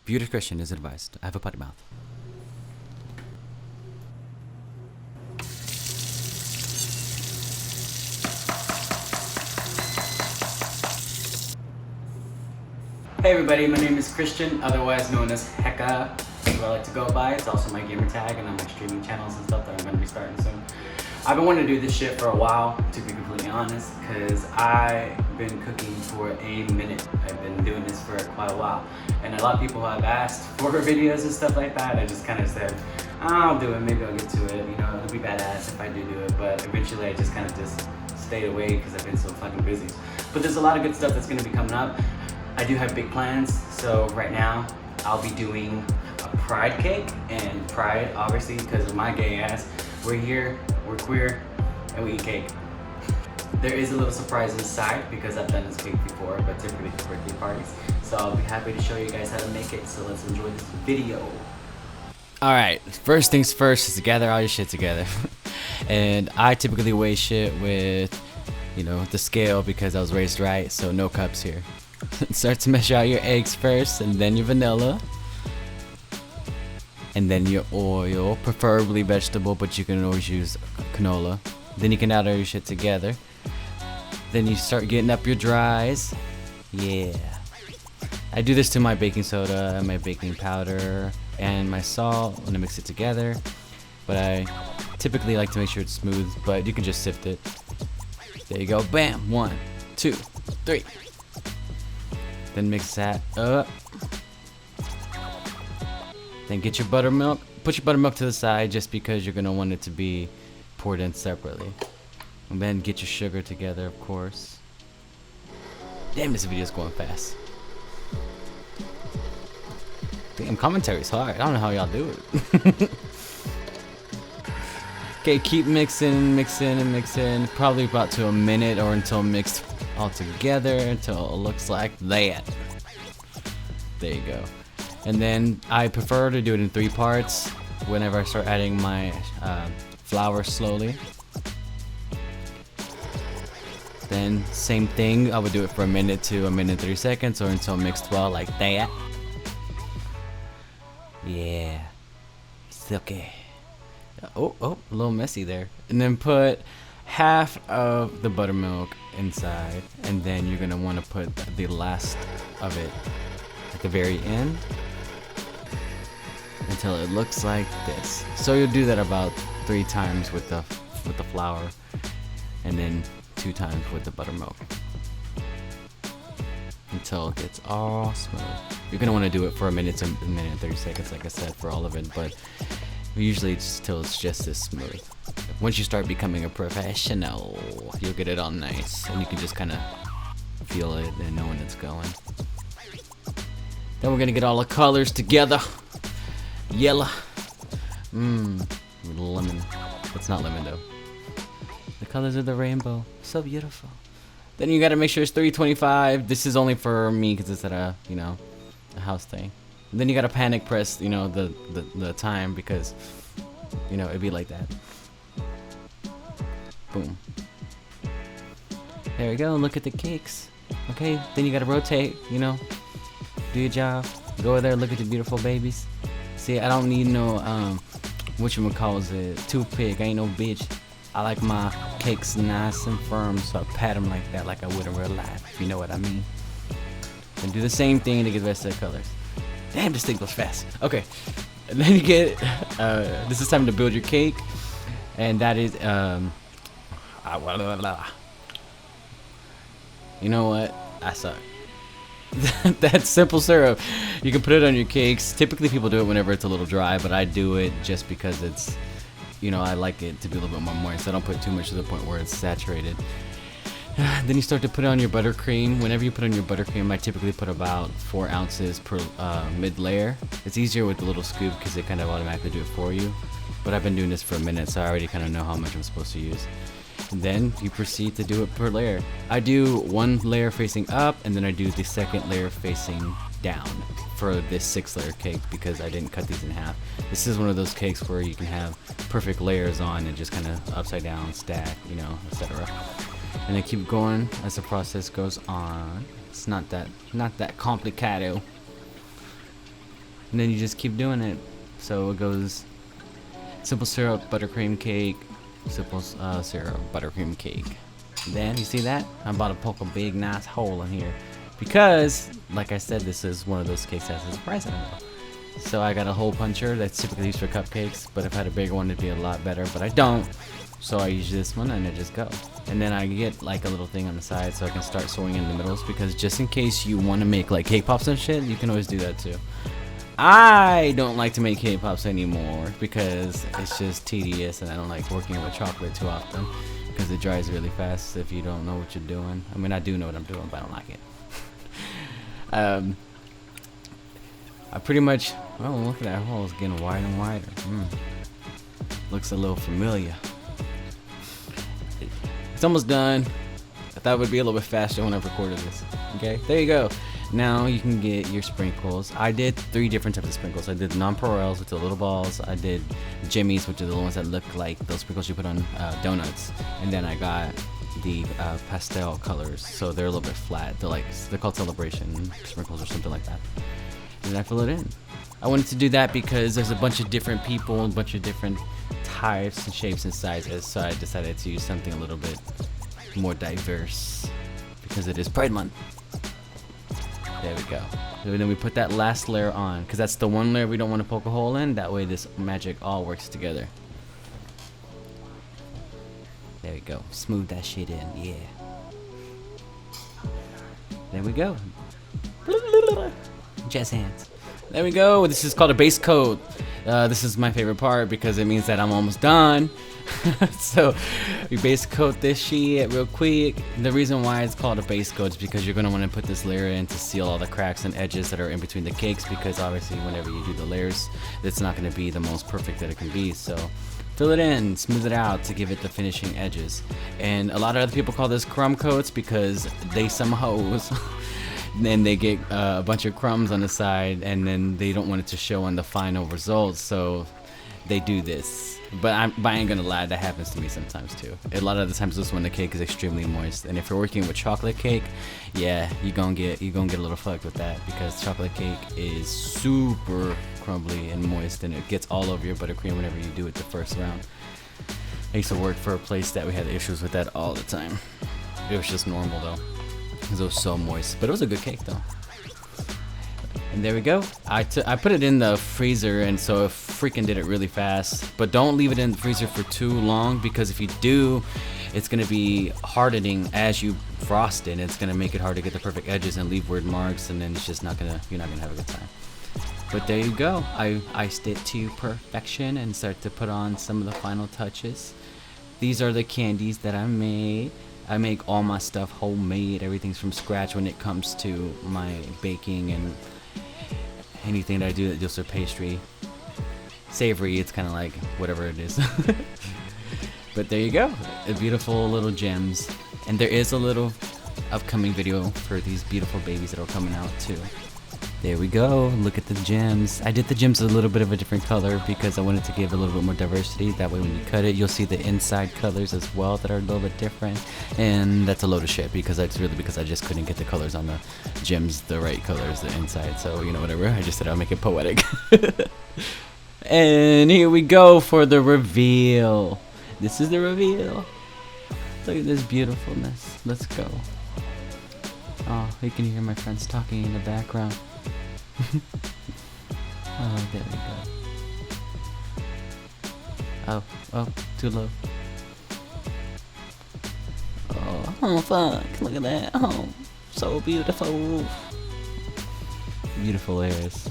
Viewer discretion is advised. I have a potty mouth. Hey everybody, my name is Christian, otherwise known as Hecka. That's what I like to go by. It's also my gamer tag and on my streaming channels and stuff that I'm going to be starting soon. I've been wanting to do this shit for a while, to be completely honest, because I've been cooking for a minute. I've been doing this for quite a while. And a lot of people have asked for videos and stuff like that. I just kind of said, I'll do it, maybe I'll get to it. You know, it'll be badass if I do it. But eventually I just kind of just stayed away because I've been so fucking busy. But there's a lot of good stuff that's going to be coming up. I do have big plans, so right now I'll be doing a pride cake, and pride, obviously, because of my gay ass, we're here, we're queer, and we eat cake. There is a little surprise inside because I've done this cake before, but typically for birthday parties. So I'll be happy to show you guys how to make it, so let's enjoy this video. Alright, first things first is to gather all your shit together. And I typically weigh shit with, you know, the scale because I was raised right, so no cups here. Start to measure out your eggs first, and then your vanilla, and then your oil, preferably vegetable, but you can always use canola. Then you can add all your shit together. Then you start getting up your dries. Yeah, I do this to my baking soda, my baking powder, and my salt when I mix it together. But I typically like to make sure it's smooth, but you can just sift it. There you go, bam, 1, 2, 3. Then mix that up. Then get your buttermilk. Put your buttermilk to the side just because you're gonna want it to be poured in separately. And then get your sugar together, of course. Damn, this video's going fast. Damn, commentary's hard. I don't know how y'all do it. Okay, keep mixing, and mixing. Probably about to a minute or until mixed all together until it looks like that. There you go. And then I prefer to do it in 3 parts whenever I start adding my flour slowly. Then same thing, I would do it for a minute to a minute 30 seconds or until mixed well like that. Yeah, it's okay. Oh, a little messy there. And then put half of the buttermilk inside, and then you're gonna want to put the last of it at the very end until it looks like this. So you'll do that about 3 times with the flour, and then 2 times with the buttermilk until it gets all smooth. You're gonna want to do it for a minute and 30 seconds, like I said, for all of it, but usually it's till it's just this smooth. Once you start becoming a professional, you'll get it all nice, and you can just kind of feel it and know when it's going. Then we're gonna get all the colors together. Yellow, with lemon. It's not lemon though. The colors of the rainbow, so beautiful. Then you gotta make sure it's 325. This is only for me because it's at a, you know, a house thing. And then you gotta panic press, you know, the time because, you know, it'd be like that. Boom. There we go. Look at the cakes. Okay. Then you gotta rotate. You know, do your job. Go over there. Look at the beautiful babies. See, I don't need no whatchamacallit, toothpick. I ain't no bitch. I like my cakes nice and firm, so I pat them like that, like I would in real life. If you know what I mean. And do the same thing to get the rest of the colors. Damn, this thing goes fast. Okay. And then you get this is time to build your cake, and that is you know what? I suck. That's simple syrup. You can put it on your cakes. Typically people do it whenever it's a little dry, but I do it just because it's, you know, I like it to be a little bit more moist. So I don't put too much to the point where it's saturated. Then you start to put on your buttercream. Whenever you put on your buttercream, I typically put about 4 ounces per mid layer. It's easier with the little scoop because they kind of automatically do it for you. But I've been doing this for a minute, so I already kind of know how much I'm supposed to use. And then you proceed to do it per layer. I do 1 layer facing up, and then I do the 2nd layer facing down for this 6-layer cake because I didn't cut these in half. This is one of those cakes where you can have perfect layers on and just kind of upside down stack, you know, etc. And then keep going as the process goes on. It's not that complicado. And then you just keep doing it. So it goes simple syrup, buttercream cake, simple syrup, buttercream cake. Then you see that? I'm about to poke a big nice hole in here because, like I said, this is one of those cakes that has a surprise in the middle. So I got a hole puncher that's typically used for cupcakes, but if I had a bigger one it'd be a lot better, but I don't. So I use this one and it just go. And then I get like a little thing on the side so I can start sewing in the middles, because just in case you want to make like cake pops and shit, you can always do that too. I don't like to make cake pops anymore because it's just tedious, and I don't like working with chocolate too often because it dries really fast if you don't know what you're doing. I mean, I do know what I'm doing, but I don't like it. I pretty much, oh, look at that hole, it's getting wider and wider. Looks a little familiar. It's almost done. I thought it would be a little bit faster when I recorded this. Okay, there you go. Now you can get your sprinkles. I did 3 different types of sprinkles. I did non-pearls, which are little balls. I did jimmies, which are the ones that look like those sprinkles you put on donuts. And then I got the pastel colors, so they're a little bit flat. They're called celebration sprinkles or something like that. And then I fill it in. I wanted to do that because there's a bunch of different people, a bunch of different types and shapes and sizes. So I decided to use something a little bit more diverse because it is Pride Month. There we go. And then we put that last layer on, because that's the one layer we don't want to poke a hole in. That way this magic all works together. There we go. Smooth that shit in. Yeah. There we go. Jazz hands. There we go. This is called a base coat. This is my favorite part because it means that I'm almost done. So we base coat this shit real quick. The reason why it's called a base coat is because you're going to want to put this layer in to seal all the cracks and edges that are in between the cakes, because obviously whenever you do the layers, it's not going to be the most perfect that it can be. So fill it in, smooth it out to give it the finishing edges. And a lot of other people call this crumb coats because they some hoes. Then they get a bunch of crumbs on the side, and then they don't want it to show on the final results, so they do this. But I ain't gonna lie, that happens to me sometimes too. A lot of the times this when the cake is extremely moist, and if you're working with chocolate cake, yeah, you're gonna get a little fucked with that, because chocolate cake is super crumbly and moist, and it gets all over your buttercream whenever you do it the first round. I used to work for a place that we had issues with that all the time. It was just normal though, because it was so moist, but it was a good cake though. And there we go. I put it in the freezer, and so it freaking did it really fast. But don't leave it in the freezer for too long, because if you do, it's gonna be hardening as you frost it. It's gonna make it hard to get the perfect edges and leave weird marks, and then it's just you're not gonna have a good time. But there you go. I iced it to perfection and start to put on some of the final touches. These are the candies that I made. I make all my stuff homemade. Everything's from scratch when it comes to my baking and anything that I do that deals with pastry. Savory, it's kind of like whatever it is. But there you go, beautiful little gems. And there is a little upcoming video for these beautiful babies that are coming out too. There we go, look at the gems. I did the gems a little bit of a different color because I wanted to give a little bit more diversity. That way when you cut it, you'll see the inside colors as well that are a little bit different. And that's a load of shit, because that's really because I just couldn't get the colors on the gems, the right colors, the inside. So, you know, whatever, I just said I'll make it poetic. And here we go for the reveal. This is the reveal. Look at this beautifulness. Let's go. Oh, you can hear my friends talking in the background. Oh, there we go. Oh, too low. Oh, fuck, look at that. Oh, so beautiful. Beautiful layers.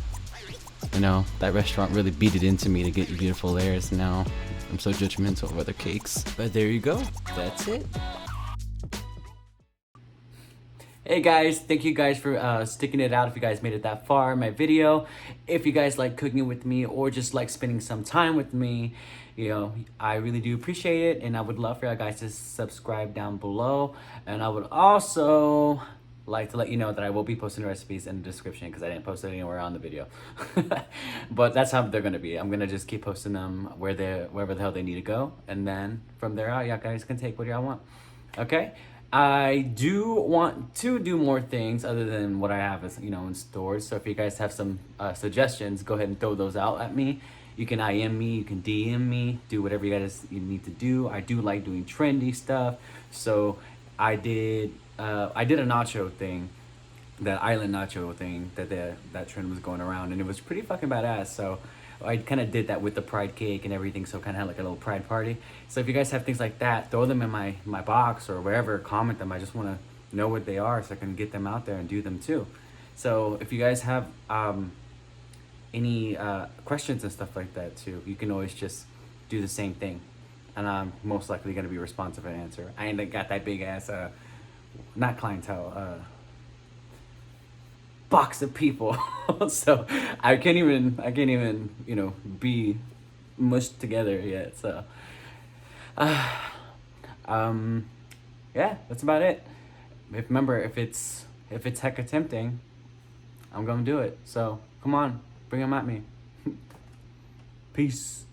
You know, that restaurant really beat it into me to get beautiful layers. Now I'm so judgmental of other cakes. But there you go, that's it. Hey guys, thank you guys for sticking it out if you guys made it that far in my video. If you guys like cooking with me or just like spending some time with me, you know, I really do appreciate it, and I would love for you guys to subscribe down below. And I would also like to let you know that I will be posting recipes in the description, because I didn't post it anywhere on the video. But that's how they're gonna be. I'm gonna just keep posting them wherever the hell they need to go, and then from there out, y'all guys can take what y'all want. Okay? I do want to do more things other than what I have as, in stores. So if you guys have some suggestions, go ahead and throw those out at me. You can IM me, you can DM me, do whatever you need to do. I do like doing trendy stuff. So I did a nacho thing, that island nacho thing that trend was going around, and it was pretty fucking badass. So I kind of did that with the pride cake and everything, so kind of had like a little pride party. So if you guys have things like that, throw them in my box or wherever, comment them. I just want to know what they are so I can get them out there and do them too. So if you guys have any questions and stuff like that too, you can always just do the same thing, and I'm most likely going to be responsive and answer. I ain't got that big ass not clientele, box of people. So I can't even be mushed together yet. So yeah, that's about it. Remember, if it's hecka tempting, I'm gonna do it. So come on, bring them at me. Peace.